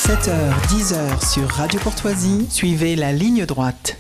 7h-10h sur Radio Courtoisie, suivez la ligne droite.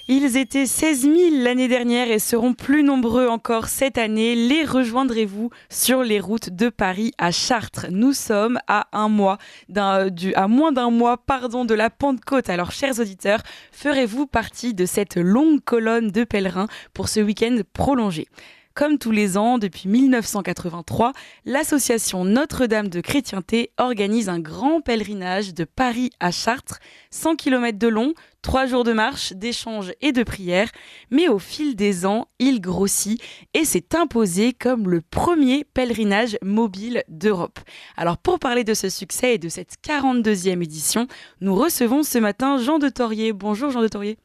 Ils étaient 16 000 l'année dernière et seront plus nombreux encore cette année. Les rejoindrez-vous sur les routes de Paris à Chartres. Nous sommes à moins d'un mois de la Pentecôte. Alors, chers auditeurs, ferez-vous partie de cette longue colonne de pèlerins pour ce week-end prolongé ? Comme tous les ans, depuis 1983, l'association Notre-Dame de Chrétienté organise un grand pèlerinage de Paris à Chartres, 100 km de long, 3 jours de marche, d'échanges et de prières. Mais au fil des ans, il grossit et s'est imposé comme le premier pèlerinage mobile d'Europe. Alors pour parler de ce succès et de cette 42e édition, nous recevons ce matin Jean de Thorier. Bonjour Jean de Thorier.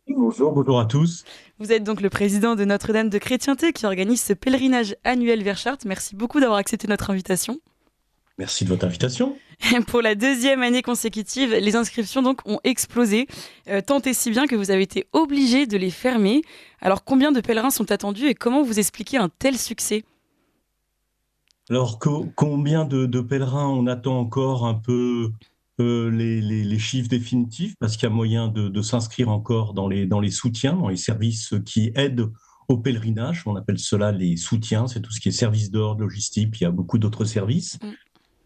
Bonjour à tous. Vous êtes donc le président de Notre-Dame de Chrétienté qui organise ce pèlerinage annuel vers Chartres. Merci beaucoup d'avoir accepté notre invitation. Merci de votre invitation. Pour la 2e année consécutive, les inscriptions donc ont explosé, tant et si bien que vous avez été obligé de les fermer. Alors combien de pèlerins sont attendus et comment vous expliquez un tel succès ? Alors combien de pèlerins on attend encore un peu les chiffres définitifs, parce qu'il y a moyen de s'inscrire encore dans les soutiens, dans les services qui aident au pèlerinage. On appelle cela les soutiens, c'est tout ce qui est service d'ordre, logistique, puis il y a beaucoup d'autres services.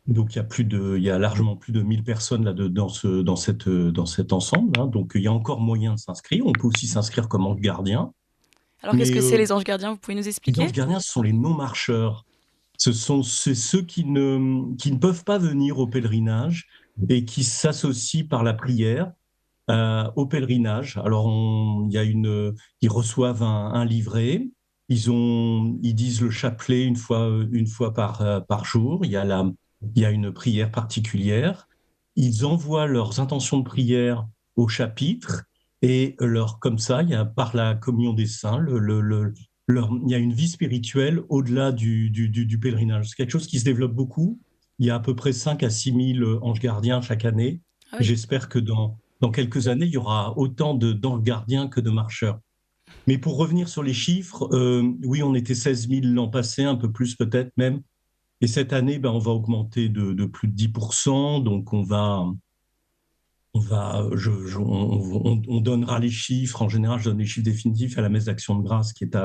Donc il y a largement plus de 1000 personnes là dans cet ensemble, hein. Donc il y a encore moyen de s'inscrire. On peut aussi s'inscrire comme ange gardien. Alors qu'est-ce que c'est les anges gardiens ? Vous pouvez nous expliquer ? Les anges gardiens, ce sont les non-marcheurs. C'est ceux qui ne peuvent pas venir au pèlerinage et qui s'associent par la prière au pèlerinage. Alors, ils reçoivent un livret, ils disent le chapelet une fois par jour, il y a une prière particulière, ils envoient leurs intentions de prière au chapitre et comme ça, par la communion des saints, il y a une vie spirituelle au-delà du pèlerinage. C'est quelque chose qui se développe beaucoup. Il y a à peu près 5 à 6 000 anges gardiens chaque année. Ah oui. J'espère que dans quelques années, il y aura autant d'anges gardiens que de marcheurs. Mais pour revenir sur les chiffres, oui, on était 16 000 l'an passé, un peu plus peut-être même. Et cette année, on va augmenter de plus de 10%. Donc on donnera les chiffres. En général, je donne les chiffres définitifs à la messe d'Action de Grâce qui est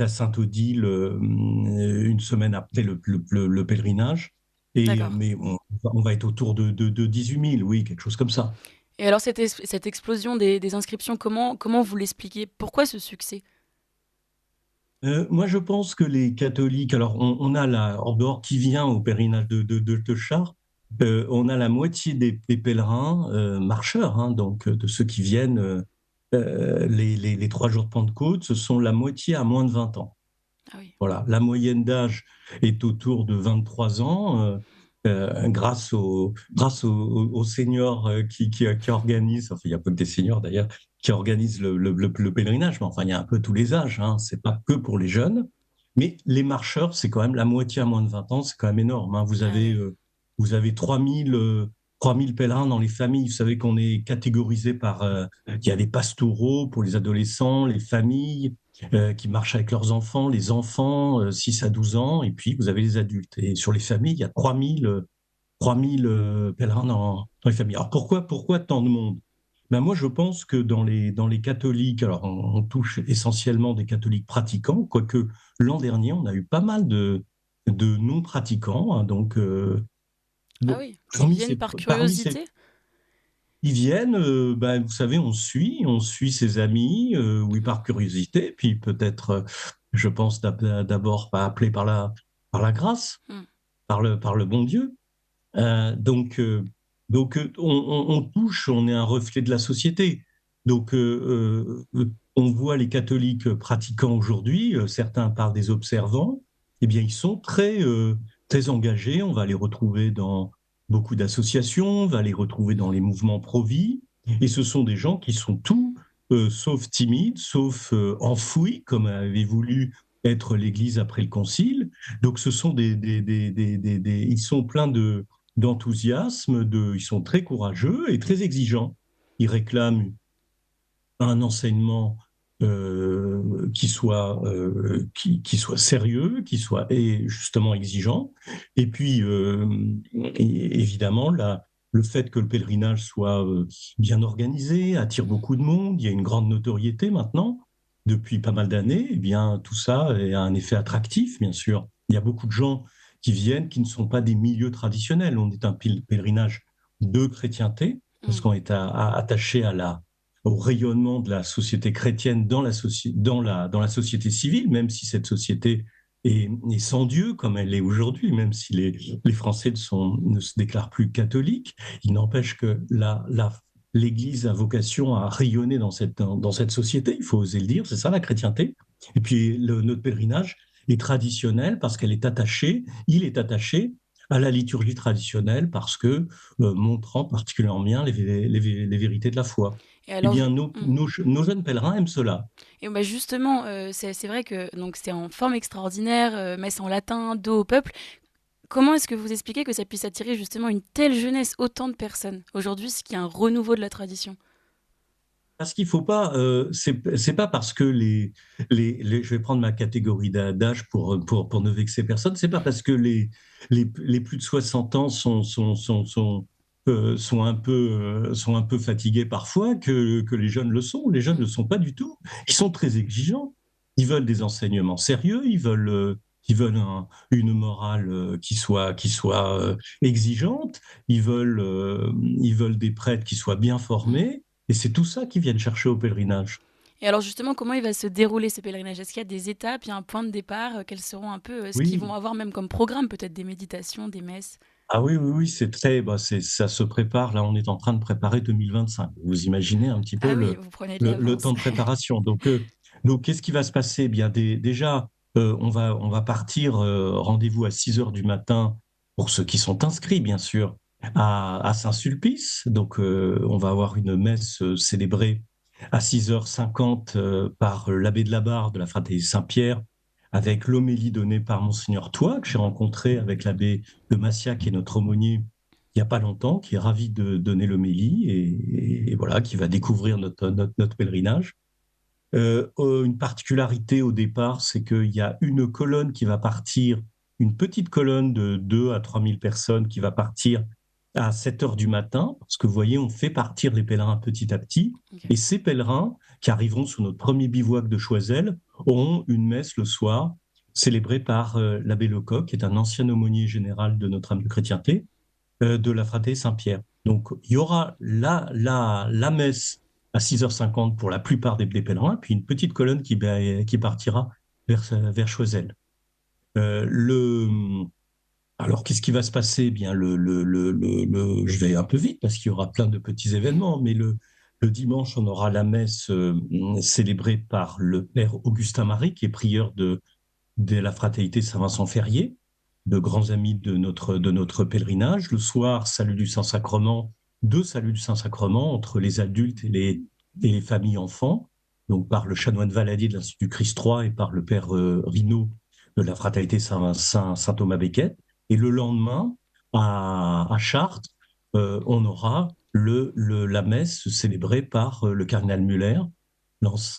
à Saint-Odile une semaine après le pèlerinage. Mais on va être autour de 18 000, oui, quelque chose comme ça. Et alors cette explosion des inscriptions, comment vous l'expliquez ? Pourquoi ce succès ? Moi, je pense que les catholiques, alors on a en dehors qui vient au pèlerinage de Chartres, on a la moitié des pèlerins marcheurs, hein, donc de ceux qui viennent les 3 jours de Pentecôte, ce sont la moitié à moins de 20 ans. Ah oui. Voilà, la moyenne d'âge est autour de 23 ans, grâce aux seniors qui organisent, enfin il n'y a pas que des seniors d'ailleurs, qui organisent le pèlerinage, mais enfin il y a un peu tous les âges, hein, c'est pas que pour les jeunes, mais les marcheurs, c'est quand même la moitié à moins de 20 ans, c'est quand même énorme, hein. Vous avez 3000 pèlerins dans les familles. Vous savez qu'on est catégorisé il y a les pastoraux pour les adolescents, les familles qui marchent avec leurs enfants, les enfants 6 à 12 ans, et puis vous avez les adultes. Et sur les familles, il y a 3000 pèlerins dans les familles. Alors pourquoi tant de monde ? Moi, je pense que dans les catholiques, alors on touche essentiellement des catholiques pratiquants, quoique l'an dernier, on a eu pas mal de non-pratiquants, hein, donc... Ah oui, ils viennent par curiosité ? Ils viennent, vous savez, on suit ses amis, oui, par curiosité, puis peut-être, je pense d'abord pas appelé par la grâce, par le bon Dieu. On touche, on est un reflet de la société. Donc, on voit les catholiques pratiquants aujourd'hui, certains par des observants, eh bien, ils sont très engagés. On va les retrouver dans beaucoup d'associations, on va les retrouver dans les mouvements pro-vie. Et ce sont des gens qui sont tout sauf timides, sauf enfouis, comme avait voulu être l'Église après le Concile. Donc, ce sont ils sont pleins d'enthousiasme, ils sont très courageux et très exigeants. Ils réclament un enseignement qui soit sérieux, qui soit et justement exigeant. Et puis, évidemment, le fait que le pèlerinage soit bien organisé, attire beaucoup de monde, il y a une grande notoriété maintenant, depuis pas mal d'années, eh bien, tout ça a un effet attractif, bien sûr. Il y a beaucoup de gens qui viennent, qui ne sont pas des milieux traditionnels. On est un pèlerinage de chrétienté, parce qu'on est attaché au rayonnement de la société chrétienne dans la société civile, même si cette société est sans Dieu comme elle est aujourd'hui, même si les Français ne se déclarent plus catholiques. Il n'empêche que l'Église a vocation à rayonner dans cette société, il faut oser le dire, c'est ça la chrétienté. Et puis notre pèlerinage est traditionnel parce il est attaché à la liturgie traditionnelle parce que montrant particulièrement bien les vérités de la foi. Et Eh alors, bien, nos jeunes pèlerins aiment cela. et bah justement, c'est vrai que donc c'est en forme extraordinaire, messe en latin, dos au peuple. Comment est-ce que vous expliquez que ça puisse attirer justement une telle jeunesse, autant de personnes aujourd'hui, ce qui est un renouveau de la tradition? Parce qu'il faut pas, c'est pas parce que je vais prendre ma catégorie d'âge pour ne vexer personne, c'est pas parce que les plus de 60 ans sont un peu fatigués parfois que les jeunes le sont. Les jeunes ne le sont pas du tout. Ils sont très exigeants. Ils veulent des enseignements sérieux. Ils veulent une morale qui soit exigeante. Ils veulent des prêtres qui soient bien Mm. formés. Et c'est tout ça qu'ils viennent chercher au pèlerinage. Et alors justement, comment il va se dérouler ce pèlerinage? Est-ce qu'il y a des étapes, il y a un point de départ? Quels seront un peu ce qu'ils Oui, vont avoir même comme programme, peut-être des méditations, des messes? ah oui, oui, oui, ça se prépare. Là, on est en train de préparer 2025. Vous imaginez un petit peu Ah oui, vous prenez de le l'avance. temps de préparation. Donc qu'est-ce qui va se passer? Eh bien, déjà, on va partir, rendez-vous à 6 heures du matin pour ceux qui sont inscrits, bien sûr, à Saint-Sulpice. Donc, on va avoir une messe célébrée à 6h50 par l'abbé de la Barre de la Fraternité Saint-Pierre, avec l'homélie donnée par Monseigneur Toit, que j'ai rencontré avec l'abbé de Massia, qui est notre aumônier, il n'y a pas longtemps, qui est ravi de donner l'homélie et voilà, qui va découvrir notre pèlerinage. Une particularité au départ, c'est qu'il y a une colonne qui va partir, une petite colonne de 2 à 3 000 personnes qui va partir à 7 heures du matin, parce que vous voyez, on fait partir les pèlerins petit à petit, Ok. et ces pèlerins qui arriveront sur notre premier bivouac de Choiseul auront une messe le soir, célébrée par l'abbé Lecoq, qui est un ancien aumônier général de Notre-Dame de Chrétienté, de la Fraternité Saint-Pierre. Donc, il y aura la messe à 6h50 pour la plupart des pèlerins, puis une petite colonne qui partira vers Choiseul. Euh, le, alors, qu'est-ce qui va se passer? Eh bien, je vais un peu vite parce qu'il y aura plein de petits événements, mais le dimanche, on aura la messe célébrée par le père Augustin Marie, qui est prieur de la Fraternité Saint-Vincent-Ferrier, de grands amis de notre pèlerinage. Le soir, salut du Saint-Sacrement, deux saluts du Saint-Sacrement entre les adultes et les familles enfants, donc par le chanoine Valadier de l'Institut Christ III et par le père Rinaud de la Fraternité Saint-Thomas-Becket. Et le lendemain, à Chartres, on aura la messe célébrée par le cardinal Muller,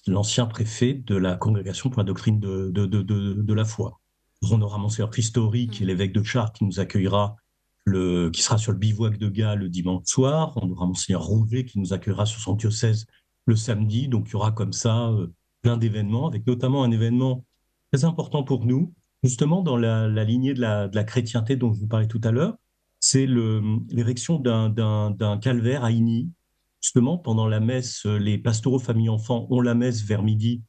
l'ancien préfet de la Congrégation pour la doctrine de la foi. On aura Monseigneur Christori, qui est Mhm. l'évêque de Chartres, qui nous accueillera, qui sera sur le bivouac de Gars le dimanche soir. On aura Monseigneur Rouget, qui nous accueillera sur son diocèse le samedi. Donc il y aura comme ça plein d'événements, avec notamment un événement très important pour nous, justement dans la lignée de la chrétienté dont je vous parlais tout à l'heure. C'est l'érection d'un calvaire à Igny. Justement, pendant la messe, les pastoraux famille enfants ont la messe vers midi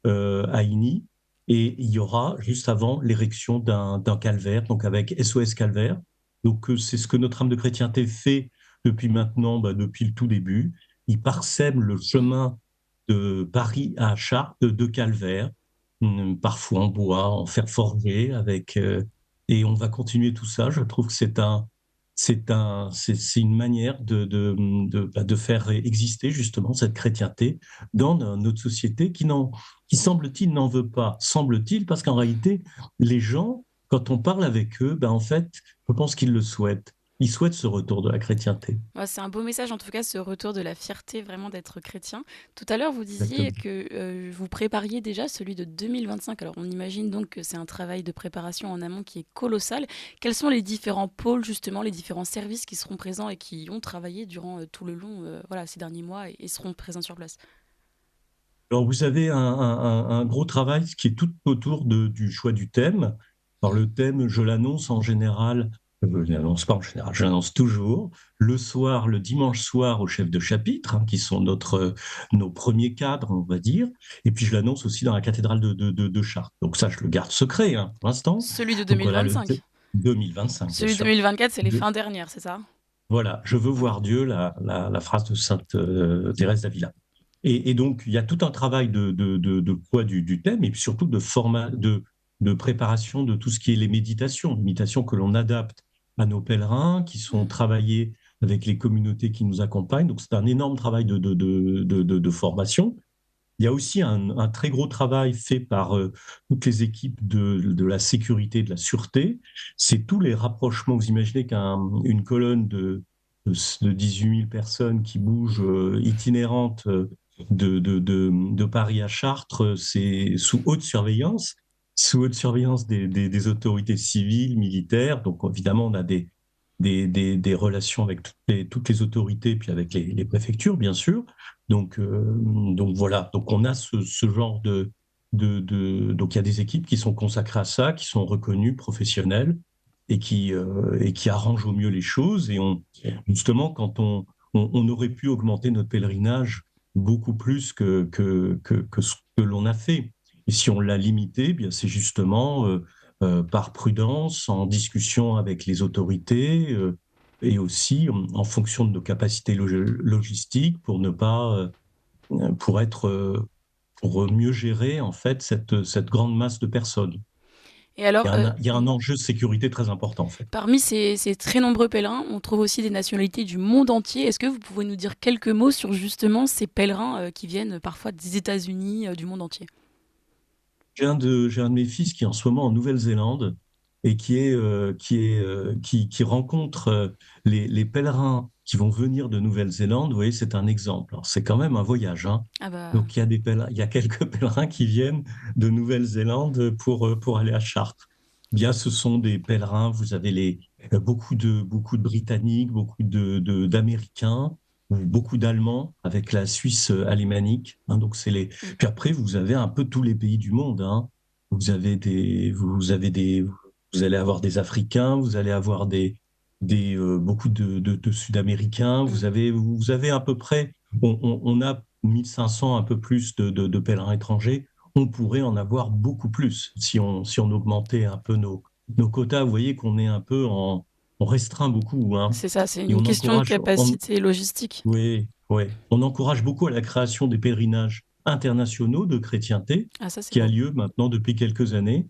à Igny. Et il y aura juste avant l'érection d'un calvaire, donc avec SOS Calvaire. Donc c'est ce que notre âme de chrétienté fait depuis maintenant, depuis le tout début. Il parsème le chemin de Paris à Chartres de calvaire, parfois en bois, en fer forgé, et on va continuer tout ça. Je trouve que c'est une manière de faire exister justement cette chrétienté dans notre société qui semble-t-il n'en veut pas. Semble-t-il, parce qu'en réalité, les gens, quand on parle avec eux, en fait, je pense qu'ils le souhaitent. ils souhaitent ce retour de la chrétienté. Ouais, c'est un beau message en tout cas, ce retour de la fierté vraiment d'être chrétien. Tout à l'heure, vous disiez Exactement. que vous prépariez déjà celui de 2025. Alors on imagine donc que c'est un travail de préparation en amont qui est colossal. Quels sont les différents pôles justement, les différents services qui seront présents et qui ont travaillé durant tout le long, voilà, ces derniers mois et seront présents sur place? Alors, vous avez un gros travail qui est tout autour du choix du thème. Alors, le thème, je l'annonce en général, je l'annonce pas en général, je l'annonce toujours, le soir, le dimanche soir au chef de chapitre, qui sont nos premiers cadres, on va dire. Et puis, je l'annonce aussi dans la cathédrale de Chartres. Donc, ça, je le garde secret, pour l'instant. Celui de Donc, voilà, 2025. 2025, bien Celui de sûr. 2024, c'est les De- fins dernières, c'est ça? voilà, je veux voir Dieu, la phrase de Sainte Thérèse d'Avila. Et donc, il y a tout un travail de poids du thème et puis surtout de préparation de tout ce qui est les méditations que l'on adapte à nos pèlerins, qui sont Mm. travaillées avec les communautés qui nous accompagnent. Donc, c'est un énorme travail de formation. Il y a aussi un très gros travail fait par toutes les équipes de la sécurité, de la sûreté. C'est tous les rapprochements. Vous imaginez qu'une colonne de 18 000 personnes qui bougent itinérantes de Paris à Chartres, c'est sous haute surveillance des autorités civiles, militaires. Donc évidemment, on a des relations avec toutes les autorités, puis avec les préfectures, bien sûr. Donc voilà, donc on a ce genre donc il y a des équipes qui sont consacrées à ça, qui sont reconnues, professionnelles, et qui arrangent au mieux les choses. Justement, quand on aurait pu augmenter notre pèlerinage beaucoup plus que ce que l'on a fait. Et si on l'a limité, eh bien c'est justement par prudence, en discussion avec les autorités, et aussi en fonction de nos capacités logistiques pour ne pas, pour être, pour mieux gérer en fait cette grande masse de personnes. Et alors, Il y a un enjeu de sécurité très important en fait. parmi ces très nombreux pèlerins, on trouve aussi des nationalités du monde entier. Est-ce que vous pouvez nous dire quelques mots sur justement ces pèlerins qui viennent parfois des États-Unis, du monde entier? J'ai un de mes fils qui est en ce moment en Nouvelle-Zélande et qui rencontre les pèlerins qui vont venir de Nouvelle-Zélande. Vous voyez, c'est un exemple. Alors, c'est quand même un voyage, hein. Ah bah, Donc, il y a quelques pèlerins qui viennent de Nouvelle-Zélande pour aller à Chartres. Bien, ce sont des pèlerins, vous avez beaucoup de Britanniques, d'Américains, beaucoup d'Allemands avec la Suisse alémanique. Donc, mm. puis après, vous avez un peu tous les pays du monde, hein. Vous allez avoir des Africains, vous allez avoir beaucoup de Sud-Américains. Mm. Vous avez à peu près, on a 1500 un peu plus de pèlerins étrangers. On pourrait en avoir beaucoup plus si on augmentait un peu nos quotas. Vous voyez qu'on est un peu on restreint beaucoup, hein. C'est ça, c'est Et une question de capacité logistique. oui, oui. On encourage beaucoup à la création des pèlerinages internationaux de chrétienté, Ah ça c'est qui a beau. lieu maintenant depuis quelques années.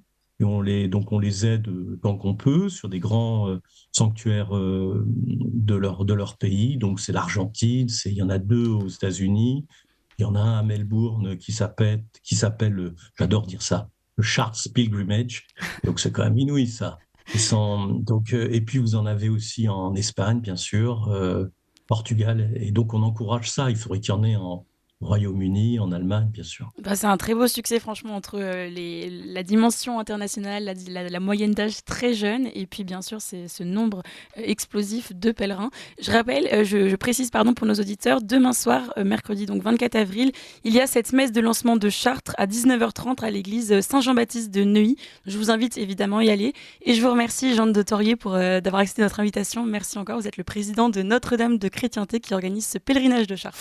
Et donc on les aide tant qu'on peut sur des grands sanctuaires de leur pays. Donc c'est l'Argentine, il y en a deux aux États-Unis, il y en a un à Melbourne qui s'appelle, j'adore dire ça, le Charles Pilgrimage. Donc c'est quand même inouï ça. Et puis vous en avez aussi en Espagne, bien sûr, Portugal. Et donc on encourage ça. Il faudrait qu'il y en ait en Royaume-Uni, en Allemagne, bien sûr. Bah, c'est un très beau succès franchement entre la dimension internationale, la moyenne d'âge très jeune et puis bien sûr c'est ce nombre explosif de pèlerins. Je rappelle, je précise pardon pour nos auditeurs, demain soir, mercredi donc 24 avril, il y a cette messe de lancement de Chartres à 19h30 à l'église Saint-Jean-Baptiste de Neuilly. Je vous invite évidemment à y aller et je vous remercie Jean de Torier pour d'avoir accepté notre invitation. Merci encore, vous êtes le président de Notre-Dame de Chrétienté qui organise ce pèlerinage de Chartres.